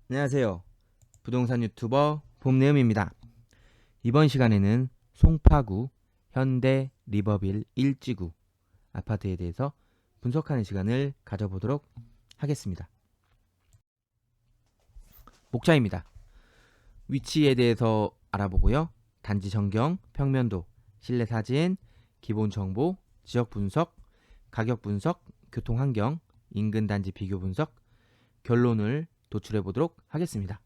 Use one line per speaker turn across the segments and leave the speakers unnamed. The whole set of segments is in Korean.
안녕하세요. 부동산 유튜버 봄내음입니다. 이번 시간에는 송파구 현대 리버빌 1지구 아파트에 대해서 분석하는 시간을 가져보도록 하겠습니다. 목차입니다. 위치에 대해서 알아보고요. 단지 전경, 평면도, 실내 사진, 기본 정보, 지역 분석, 가격 분석, 교통 환경, 인근 단지 비교 분석, 결론을 도출해 보도록 하겠습니다.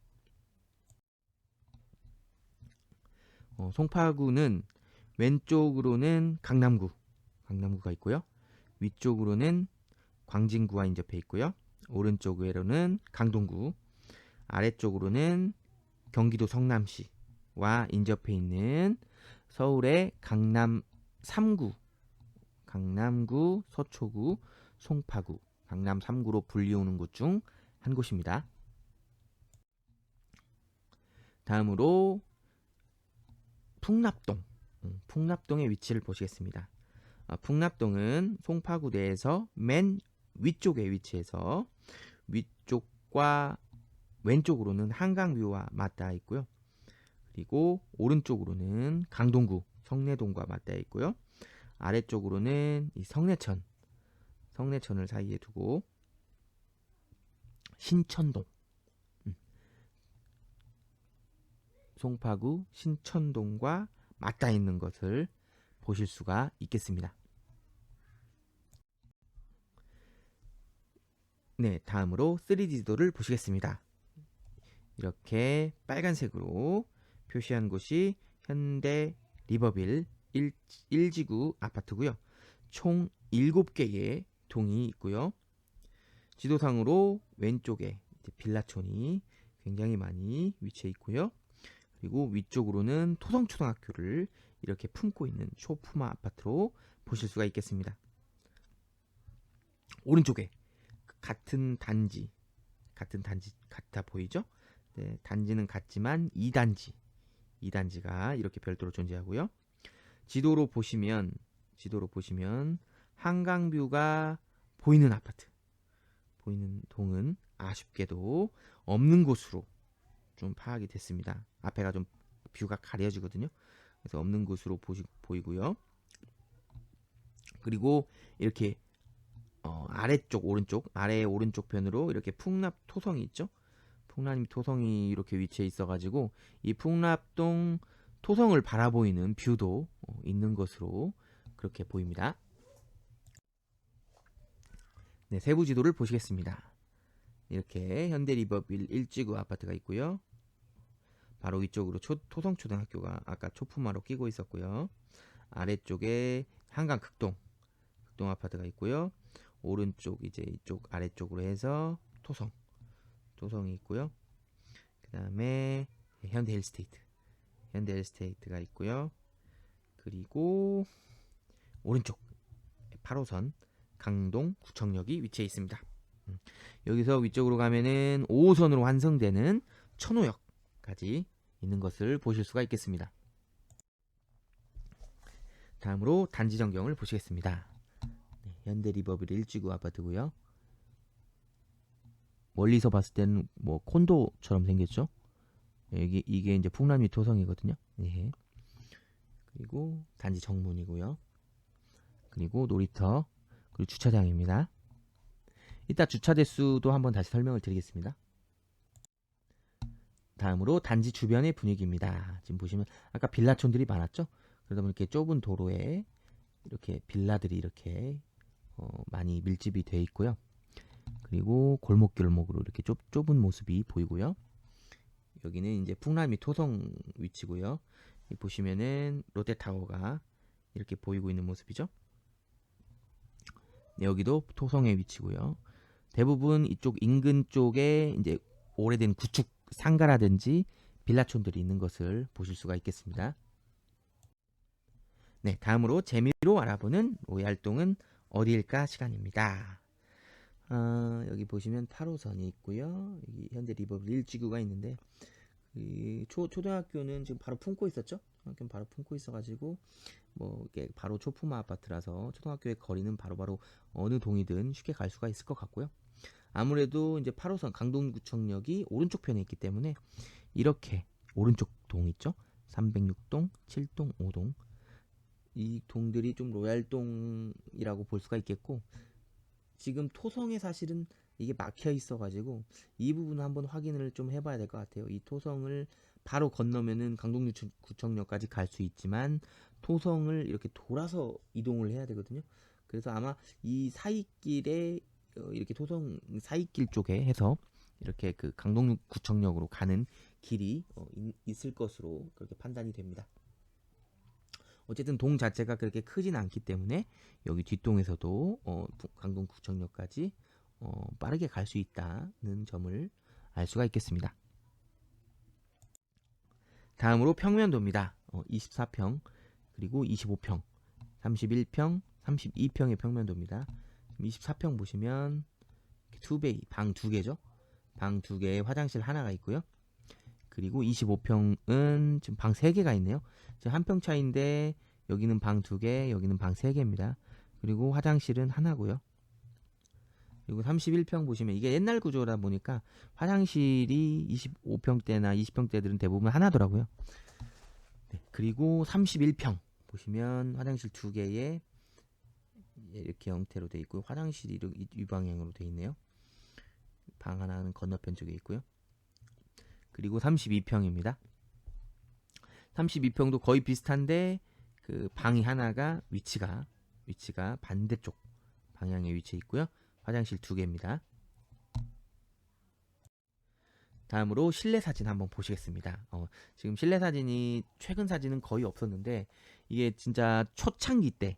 송파구는 왼쪽으로는 강남구가 있고요. 위쪽으로는 광진구와 인접해 있고요. 오른쪽으로는 강동구, 아래쪽으로는 경기도 성남시와 인접해 있는 서울의 강남 3구, 강남구, 서초구, 송파구, 강남 3구로 불리우는 곳 중 한 곳입니다. 다음으로 풍납동의 위치를 보시겠습니다. 풍납동은 송파구 내에서 맨 위쪽에 위치해서 위쪽과 왼쪽으로는 한강뷰와 맞닿아 있고요. 그리고 오른쪽으로는 강동구, 성내동과 맞닿아 있고요. 아래쪽으로는 이 성내천을 사이에 두고 신천동, 송파구 신천동과 맞닿아 있는 것을 보실 수가 있겠습니다. 네, 다음으로 3D 지도를 보시겠습니다. 이렇게 빨간색으로 표시한 곳이 현대 리버빌 1지구 아파트고요. 총 7개의 동이 있고요. 지도상으로 왼쪽에 빌라촌이 굉장히 많이 위치해 있고요. 그리고 위쪽으로는 토성초등학교를 이렇게 품고 있는 쇼푸마 아파트로 보실 수가 있겠습니다. 오른쪽에 같은 단지 같아 보이죠? 네, 단지는 같지만 2단지가 이렇게 별도로 존재하고요. 지도로 보시면 한강뷰가 보이는 아파트, 보이는 동은 아쉽게도 없는 곳으로 좀 파악이 됐습니다. 앞에가 좀 뷰가 가려지거든요. 그래서 없는 곳으로 보이고요. 그리고 이렇게 아래 오른쪽 편으로 이렇게 풍납 토성이 있죠. 풍납 토성이 이렇게 위치해 있어가지고 이 풍납동 토성을 바라보이는 뷰도 있는 것으로 그렇게 보입니다. 네, 세부 지도를 보시겠습니다. 이렇게 현대 리버빌 1지구 아파트가 있고요. 바로 위쪽으로 토성초등학교가 아까 초품화로 끼고 있었고요. 아래쪽에 한강 극동 아파트가 있고요. 오른쪽 이제 이쪽 아래쪽으로 해서 토성이 있고요. 그 다음에 현대 헬스테이트가 있고요. 그리고 오른쪽 8호선 강동 구청역이 위치해 있습니다. 여기서 위쪽으로 가면은 5호선으로 환승되는 천호역까지 있는 것을 보실 수가 있겠습니다. 다음으로 단지 전경을 보시겠습니다. 네, 현대 리버빌 1지구 아파트고요. 멀리서 봤을 때는 뭐 콘도처럼 생겼죠. 이게 이제 풍남리 토성이거든요. 예. 그리고 단지 정문이고요. 그리고 놀이터, 그리고 주차장입니다. 이따 주차 대수도 한번 다시 설명을 드리겠습니다. 다음으로 단지 주변의 분위기입니다. 지금 보시면 아까 빌라촌들이 많았죠. 그러다 보니 이렇게 좁은 도로에 이렇게 빌라들이 이렇게 많이 밀집이 되어 있고요. 그리고 골목길목으로 이렇게 좁은 모습이 보이고요. 여기는 이제 풍남리 토성 위치고요. 보시면은 롯데타워가 이렇게 보이고 있는 모습이죠. 네, 여기도 토성의 위치고요. 대부분 이쪽 인근 쪽에 이제 오래된 구축 상가라든지 빌라촌들이 있는 것을 보실 수가 있겠습니다. 네, 다음으로 재미로 알아보는 로얄동은 어디일까 시간입니다. 여기 보시면 8호선이 있고요. 여기 현대 리버빌 1지구가 있는데 초등학교는 지금 바로 품고 있었죠. 초등학교는 바로 품고 있어가지고 뭐 이게 바로 초품화 아파트라서 초등학교의 거리는 바로 어느 동이든 쉽게 갈 수가 있을 것 같고요. 아무래도 이제 8호선 강동구청역이 오른쪽 편에 있기 때문에 이렇게 오른쪽 동 있죠? 306동, 7동, 5동 이 동들이 좀 로얄동이라고 볼 수가 있겠고, 지금 토성에 사실은 이게 막혀 있어 가지고 이 부분 한번 확인을 좀 해봐야 될 것 같아요. 이 토성을 바로 건너면은 강동구청역까지 갈 수 있지만 토성을 이렇게 돌아서 이동을 해야 되거든요. 그래서 아마 이 사이길에 이렇게 토성 사이길 쪽에 해서 이렇게 그 강동구청역으로 가는 길이 있을 것으로 그렇게 판단이 됩니다. 어쨌든 동 자체가 그렇게 크진 않기 때문에 여기 뒷동에서도 강동구청역까지 빠르게 갈 수 있다는 점을 알 수가 있겠습니다. 다음으로 평면도입니다. 24평 그리고 25평 31평 32평의 평면도입니다. 24평 보시면 2베이 방 2개죠. 방 2개에 화장실 하나가 있고요. 그리고 25평은 지금 방 3개가 있네요. 지금 한 평 차인데 여기는 방 2개, 여기는 방 3개입니다. 그리고 화장실은 하나고요. 그리고 31평 보시면 이게 옛날 구조다 보니까 화장실이 25평대나 20평대들은 대부분 하나더라고요. 네, 그리고 31평 보시면 화장실 2개에 이렇게 형태로 되어 있고 화장실이 이 방향으로 되어 있네요. 방 하나는 건너편 쪽에 있고요. 그리고 32평입니다. 32평도 거의 비슷한데 그 방이 하나가 위치가 반대쪽 방향에 위치해 있고요. 화장실 2개입니다. 다음으로 실내 사진 한번 보시겠습니다. 지금 실내 사진이 최근 사진은 거의 없었는데 이게 진짜 초창기 때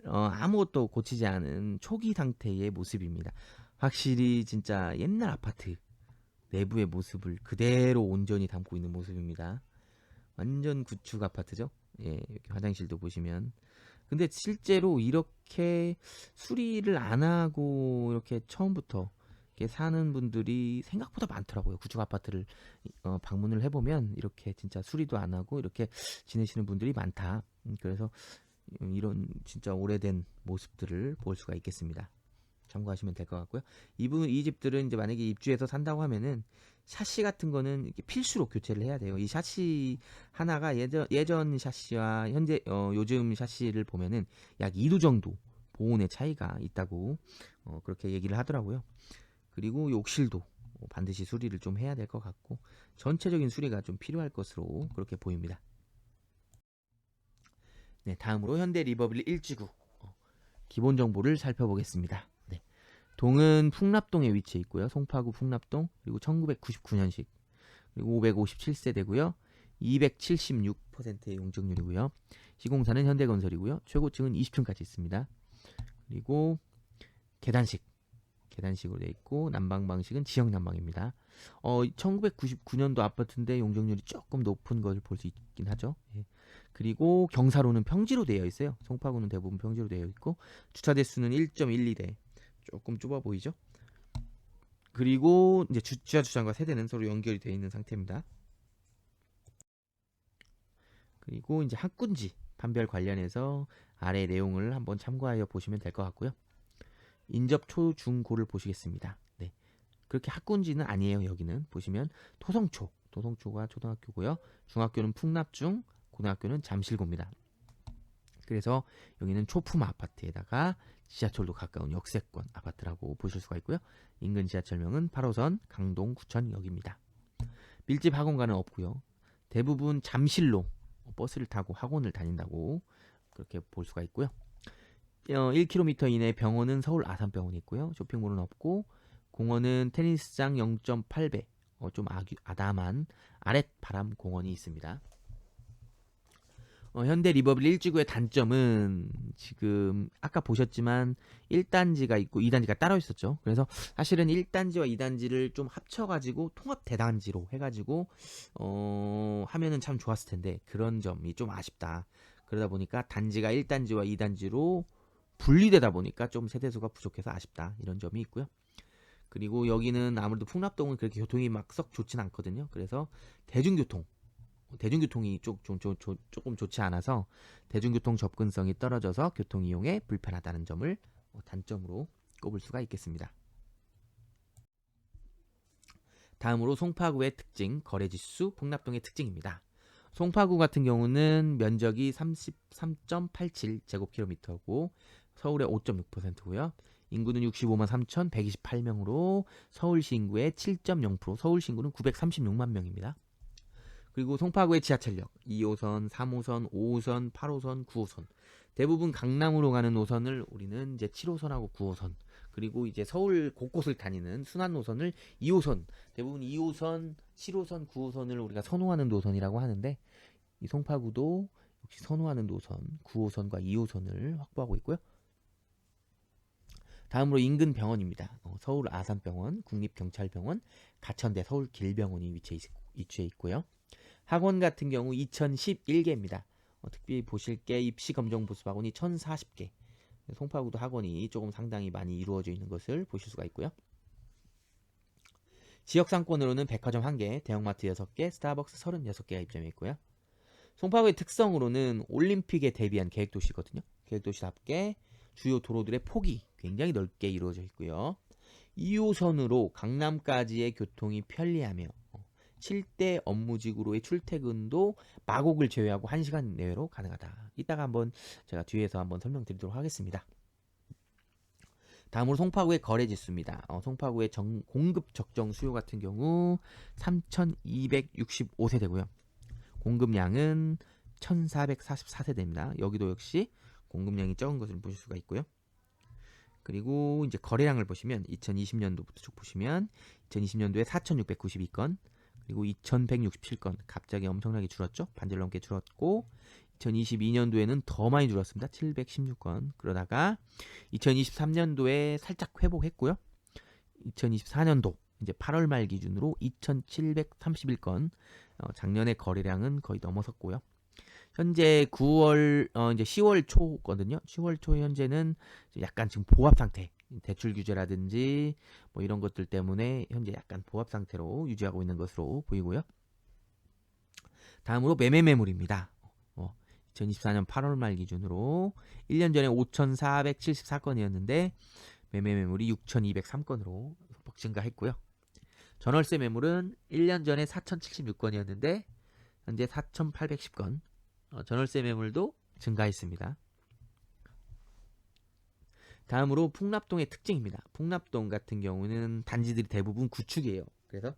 아무것도 고치지 않은 초기 상태의 모습입니다. 확실히 진짜 옛날 아파트 내부의 모습을 그대로 온전히 담고 있는 모습입니다. 완전 구축 아파트죠. 예, 이렇게 화장실도 보시면. 근데 실제로 이렇게 수리를 안 하고 이렇게 처음부터 이렇게 사는 분들이 생각보다 많더라고요. 구축 아파트를 방문을 해보면 이렇게 진짜 수리도 안 하고 이렇게 지내시는 분들이 많다. 그래서 이런 진짜 오래된 모습들을 볼 수가 있겠습니다. 참고하시면 될 것 같고요. 이 집들은 이제 만약에 입주해서 산다고 하면은 샤시 같은 거는 이렇게 필수로 교체를 해야 돼요. 이 샤시 하나가 예전 샤시와 현재 요즘 샤시를 보면은 약 2도 정도 보온의 차이가 있다고 그렇게 얘기를 하더라고요. 그리고 욕실도 반드시 수리를 좀 해야 될 것 같고 전체적인 수리가 좀 필요할 것으로 그렇게 보입니다. 네, 다음으로 현대 리버블리 1지구 기본 정보를 살펴보겠습니다. 네. 동은 풍납동에 위치해 있고요. 송파구 풍납동, 그리고 1999년식, 그리고 557세대고요. 276%의 용적률이고요. 시공사는 현대건설이고요. 최고층은 20층까지 있습니다. 그리고 계단식으로 되어 있고 난방 방식은 지역 난방입니다. 1999년도 아파트인데 용적률이 조금 높은 것을 볼 수 있긴 하죠. 예. 그리고 경사로는 평지로 되어 있어요. 송파구는 대부분 평지로 되어 있고 주차 대수는 1.12대. 조금 좁아 보이죠? 그리고 이제 지하 주차장과 세대는 서로 연결이 되어 있는 상태입니다. 그리고 이제 학군지 판별 관련해서 아래 내용을 한번 참고하여 보시면 될 것 같고요. 인접 초, 중, 고를 보시겠습니다. 네. 그렇게 학군지는 아니에요. 여기는 보시면 토성초가 초등학교고요. 중학교는 풍납중, 고등학교는 잠실고입니다. 그래서 여기는 초품 아파트에다가 지하철도 가까운 역세권 아파트라고 보실 수가 있고요. 인근 지하철명은 8호선 강동구청역입니다. 밀집 학원가는 없고요. 대부분 잠실로 버스를 타고 학원을 다닌다고 그렇게 볼 수가 있고요. 1km 이내 병원은 서울 아산병원이 있고요. 쇼핑몰은 없고 공원은 테니스장 0.8배 좀 아담한 아랫바람 공원이 있습니다. 현대 리버블리 1지구의 단점은 지금 아까 보셨지만 1단지가 있고 2단지가 따로 있었죠. 그래서 사실은 1단지와 2단지를 좀 합쳐가지고 통합 대단지로 해가지고 하면은 참 좋았을 텐데 그런 점이 좀 아쉽다. 그러다 보니까 단지가 1단지와 2단지로 분리되다 보니까 좀 세대수가 부족해서 아쉽다. 이런 점이 있고요. 그리고 여기는 아무래도 풍납동은 그렇게 교통이 막 썩 좋진 않거든요. 그래서 대중교통이 조금 좋지 않아서 대중교통 접근성이 떨어져서 교통 이용에 불편하다는 점을 단점으로 꼽을 수가 있겠습니다. 다음으로 송파구의 특징, 거래지수, 풍납동의 특징입니다. 송파구 같은 경우는 면적이 33.87제곱킬로미터고 서울의 5.6%고요. 인구는 65만 3,128명으로 서울시 인구의 7.0%, 서울시 인구는 936만 명입니다. 그리고 송파구의 지하철역 2호선, 3호선, 5호선, 8호선, 9호선 대부분 강남으로 가는 노선을 우리는 이제 7호선하고 9호선 그리고 이제 서울 곳곳을 다니는 순환 노선을 2호선 대부분 2호선, 7호선, 9호선을 우리가 선호하는 노선이라고 하는데 이 송파구도 역시 선호하는 노선 9호선과 2호선을 확보하고 있고요. 다음으로 인근 병원입니다. 서울 아산병원, 국립경찰병원, 가천대 서울길병원이 위치해 있고요. 학원 같은 경우 2011개입니다. 특별히 보실 게 입시검정보습학원이 1040개. 송파구도 학원이 조금 상당히 많이 이루어져 있는 것을 보실 수가 있고요. 지역 상권으로는 백화점 1개, 대형마트 6개, 스타벅스 36개가 입점해 있고요. 송파구의 특성으로는 올림픽에 대비한 계획도시거든요. 계획도시답게 주요 도로들의 폭이 굉장히 넓게 이루어져 있고요. 2호선으로 강남까지의 교통이 편리하며 7대 업무지구로의 출퇴근도 마곡을 제외하고 1시간 내외로 가능하다. 이따가 한번 제가 뒤에서 한번 설명드리도록 하겠습니다. 다음으로 송파구의 거래지수입니다. 송파구의 공급 적정 수요 같은 경우 3,265세대고요. 공급량은 1,444세대입니다. 여기도 역시 공급량이 적은 것을 보실 수가 있고요. 그리고 이제 거래량을 보시면 2020년도부터 쭉 보시면 2020년도에 4,692건 그리고 2,167건 갑자기 엄청나게 줄었죠. 반절 넘게 줄었고 2022년도에는 더 많이 줄었습니다. 716건 그러다가 2023년도에 살짝 회복했고요. 2024년도 이제 8월 말 기준으로 2,731건 작년의 거래량은 거의 넘어섰고요. 현재 9월 이제 10월 초거든요. 10월 초 현재는 약간 지금 보합 상태, 대출 규제라든지 뭐 이런 것들 때문에 현재 약간 보합 상태로 유지하고 있는 것으로 보이고요. 다음으로 매매 매물입니다. 2024년 8월 말 기준으로 1년 전에 5,474건이었는데 매매 매물이 6,203건으로 소폭 증가했고요. 전월세 매물은 1년 전에 4,076건이었는데 현재 4,810건. 전월세 매물도 증가했습니다. 다음으로 풍납동의 특징입니다. 풍납동 같은 경우는 단지들이 대부분 구축이에요. 그래서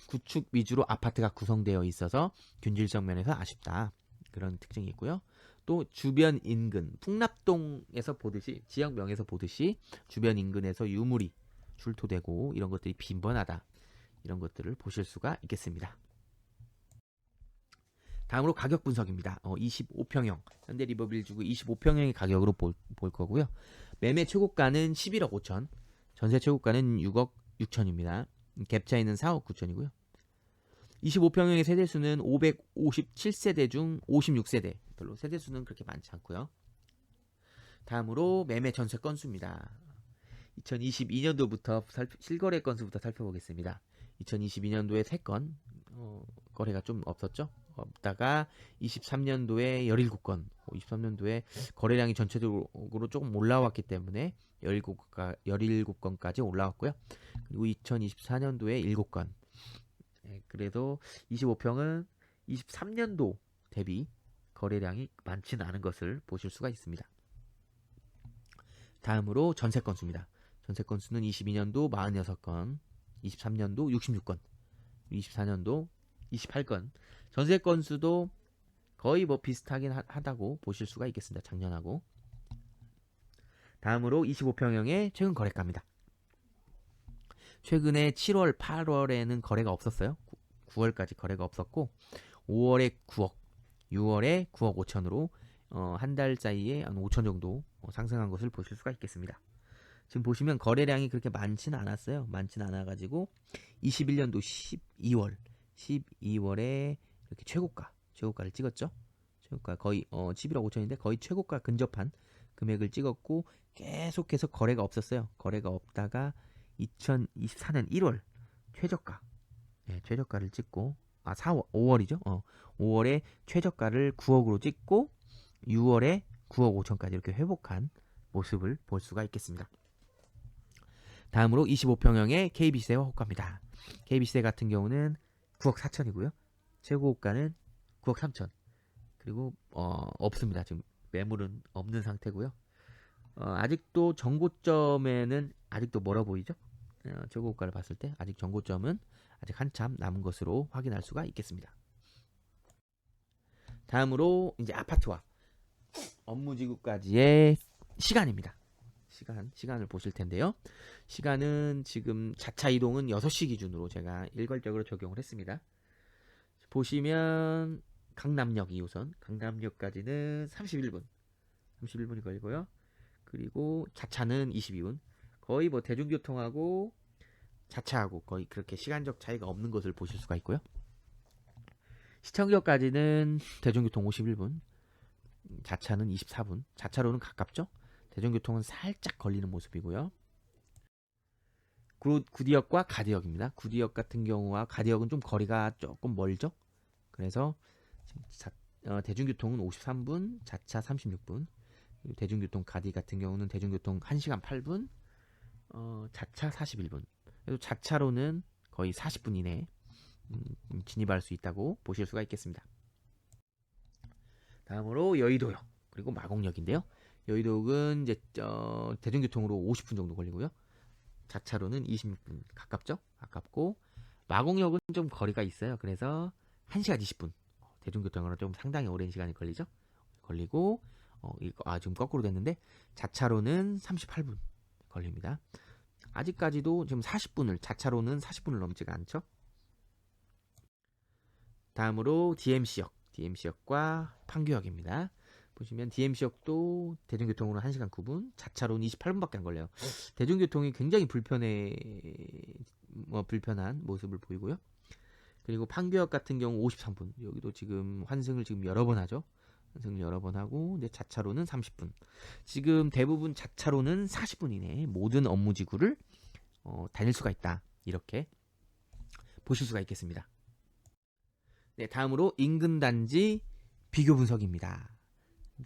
구축 위주로 아파트가 구성되어 있어서 균질적 면에서 아쉽다. 그런 특징이 있고요. 또 주변 인근, 풍납동에서 보듯이 지역명에서 보듯이 주변 인근에서 유물이 출토되고 이런 것들이 빈번하다. 이런 것들을 보실 수가 있겠습니다. 다음으로 가격 분석입니다. 25평형 현대리버빌지구 25평형의 가격으로 볼 거고요. 매매 최고가는 11억 5천, 전세 최고가는 6억 6천입니다. 갭 차이는 4억 9천이고요. 25평형의 세대수는 557세대 중 56세대. 별로 세대수는 그렇게 많지 않고요. 다음으로 매매 전세 건수입니다. 2022년도부터 실거래 건수부터 살펴보겠습니다. 2022년도에 3건 거래가 좀 없었죠. 없다가 23년도에 17건, 23년도에 거래량이 전체적으로 조금 올라왔기 때문에 17건까지 올라왔고요. 그리고 2024년도에 7건. 그래도 25평은 23년도 대비 거래량이 많지는 않은 것을 보실 수가 있습니다. 다음으로 전세 건수입니다. 전세 건수는 22년도 46건, 23년도 66건, 24년도 28건. 전세 건수도 거의 뭐 비슷하긴 하다고 보실 수가 있겠습니다. 작년하고. 다음으로 25평형의 최근 거래가입니다. 최근에 7월, 8월에는 거래가 없었어요. 9월까지 거래가 없었고 5월에 9억, 6월에 9억 5천으로 한 달 사이에 한 5천 정도 상승한 것을 보실 수가 있겠습니다. 지금 보시면 거래량이 그렇게 많지는 않았어요. 많지는 않아가지고 21년도 12월에 이렇게 최고가를 찍었죠. 최고가 거의 11억 5천인데 거의 최고가 근접한 금액을 찍었고 계속해서 거래가 없었어요. 거래가 없다가 2024년 1월 최저가를 찍고 5월이죠. 5월에 최저가를 9억으로 찍고 6월에 9억 5천까지 이렇게 회복한 모습을 볼 수가 있겠습니다. 다음으로 25평형의 KB세와 호가입니다. KB시대 같은 경우는 9억 4천이고요. 최고가는 9억 3천. 그리고 없습니다. 지금 매물은 없는 상태고요. 아직도 정고점에는 아직도 멀어 보이죠? 최고가를 봤을 때 아직 정고점은 아직 한참 남은 것으로 확인할 수가 있겠습니다. 다음으로 이제 아파트와 업무지구까지의 시간입니다. 시간을 보실 텐데요. 시간은 지금 자차 이동은 6시 기준으로 제가 일괄적으로 적용을 했습니다. 보시면 강남역 2호선, 강남역까지는 31분이 걸리고요. 그리고 자차는 22분. 거의 뭐 대중교통하고 자차하고 거의 그렇게 시간적 차이가 없는 것을 보실 수가 있고요. 시청역까지는 대중교통 51분, 자차는 24분. 자차로는 가깝죠? 대중교통은 살짝 걸리는 모습이고요. 구디역과 가디역입니다. 구디역 같은 경우와 가디역은 좀 거리가 조금 멀죠? 그래서 대중교통은 53분, 자차 36분. 대중교통 가디 같은 경우는 대중교통 1시간 8분, 자차 41분. 그래서 자차로는 거의 40분 이내에 진입할 수 있다고 보실 수가 있겠습니다. 다음으로 여의도역 그리고 마곡역인데요. 여의도역은 이제 대중교통으로 50분 정도 걸리고요. 자차로는 26분 가깝죠? 가깝고 마곡역은 좀 거리가 있어요. 그래서 1시간 20분. 대중교통으로 좀 상당히 오랜 시간이 걸리죠? 걸리고 지금 거꾸로 됐는데 자차로는 38분 걸립니다. 아직까지도 지금 자차로는 40분을 넘지가 않죠. 다음으로 DMC역과 판교역입니다. 보시면 DMC역도 대중교통으로 1시간 9분, 자차로는 28분밖에 안 걸려요. 대중교통이 굉장히 불편한 모습을 보이고요. 그리고 판교역 같은 경우 53분. 여기도 지금 환승을 지금 여러 번 하죠. 환승을 여러 번 하고 이제 자차로는 30분. 지금 대부분 자차로는 40분 이내에 모든 업무지구를 다닐 수가 있다. 이렇게 보실 수가 있겠습니다. 네, 다음으로 인근 단지 비교 분석입니다.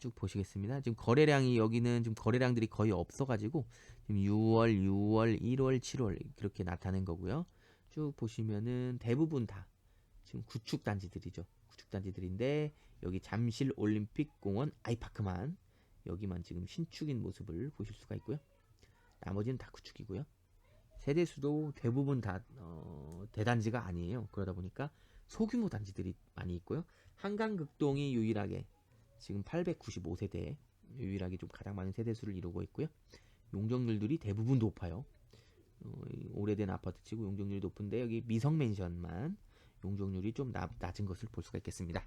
쭉 보시겠습니다. 지금 거래량이 여기는 좀 거래량들이 거의 없어가지고 지금 6월, 1월, 7월 그렇게 나타낸 거고요. 쭉 보시면은 대부분 다 지금 구축 단지들이죠. 구축 단지들인데 여기 잠실 올림픽공원 아이파크만 여기만 지금 신축인 모습을 보실 수가 있고요. 나머지는 다 구축이고요. 세대수도 대부분 다 대단지가 아니에요. 그러다 보니까 소규모 단지들이 많이 있고요. 한강극동이 유일하게 지금 895세대에 유일하게 좀 가장 많은 세대수를 이루고 있고요. 용적률들이 대부분 높아요. 오래된 아파트치고 용적률이 높은데 여기 미성맨션만 용적률이 좀 낮은 것을 볼 수가 있겠습니다.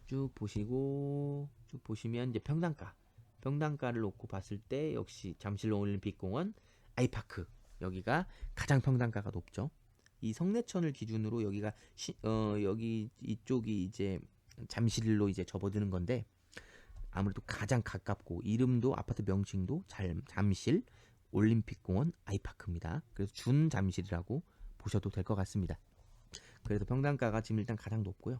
쭉 보시면 이제 평당가를 놓고 봤을 때 역시 잠실 올림픽공원 아이파크 여기가 가장 평당가가 높죠. 이 성내천을 기준으로 여기가 여기 이쪽이 이제 잠실로 이제 접어드는 건데 아무래도 가장 가깝고 이름도 아파트 명칭도 잠실 올림픽공원 아이파크입니다. 그래서 준 잠실이라고 보셔도 될 것 같습니다. 그래서 평당가가 지금 일단 가장 높고요.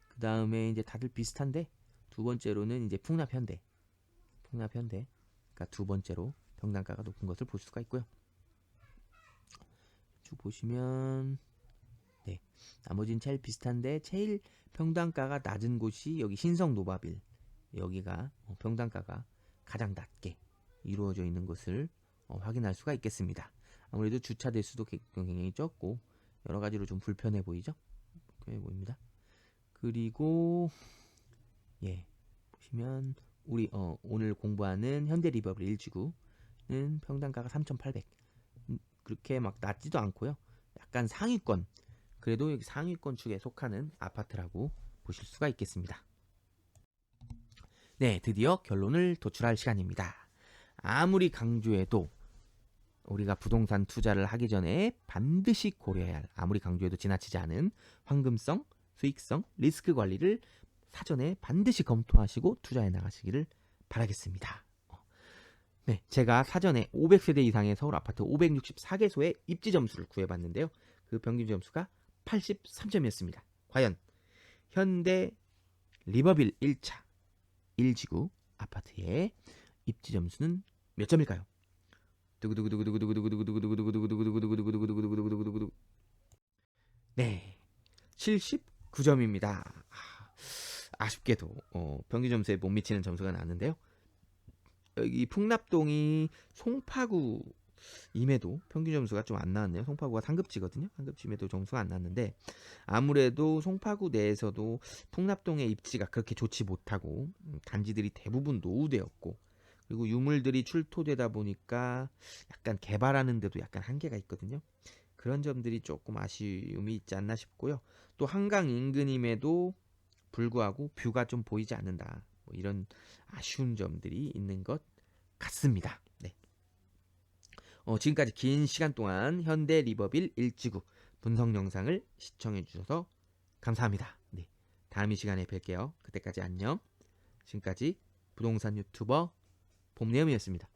그 다음에 이제 다들 비슷한데 두 번째로는 이제 풍납현대. 그러니까 두 번째로 평당가가 높은 것을 볼 수가 있고요. 쭉 보시면 네, 나머지는 제일 비슷한데 제일 평당가가 낮은 곳이 여기 신성 노바빌. 여기가 평당가가 가장 낮게 이루어져 있는 것을 확인할 수가 있겠습니다. 아무래도 주차 대수도 굉장히 적고 여러 가지로 좀 불편해 보이죠? 불편해 보입니다. 그리고 보시면 우리 오늘 공부하는 현대 리버블 1지구는 평당가가 3,800. 그렇게 막 낮지도 않고요. 약간 상위권. 그래도 여기 상위권 축에 속하는 아파트라고 보실 수가 있겠습니다. 네, 드디어 결론을 도출할 시간입니다. 아무리 강조해도 우리가 부동산 투자를 하기 전에 반드시 고려해야 할, 아무리 강조해도 지나치지 않은 황금성, 수익성, 리스크 관리를 사전에 반드시 검토하시고 투자해 나가시기를 바라겠습니다. 네, 제가 사전에 500세대 이상의 서울 아파트 564개소의 입지 점수를 구해봤는데요. 그 평균 점수가 83점이었습니다. 과연 현대 리버빌 1차 1지구 아파트의 입지 점수는 몇 점일까요? 79점입니다. 아쉽게도 평균 점수에 못 미치는 점수가 나왔는데요. 여기 풍납동이 송파구임에도 평균 점수가 좀 안 나왔네요. 송파구가 상급지거든요. 상급지임에도 점수가 안 나왔는데 아무래도 송파구 내에서도 풍납동의 입지가 그렇게 좋지 못하고 단지들이 대부분 노후되었고 그리고 유물들이 출토되다 보니까 약간 개발하는 데도 약간 한계가 있거든요. 그런 점들이 조금 아쉬움이 있지 않나 싶고요. 또 한강 인근임에도 불구하고 뷰가 좀 보이지 않는다. 뭐 이런 아쉬운 점들이 있는 것 같습니다. 네. 지금까지 긴 시간 동안 현대 리버빌 1지구 분석 영상을 시청해 주셔서 감사합니다. 네. 다음 이 시간에 뵐게요. 그때까지 안녕. 지금까지 부동산 유튜버 봄내음이었습니다.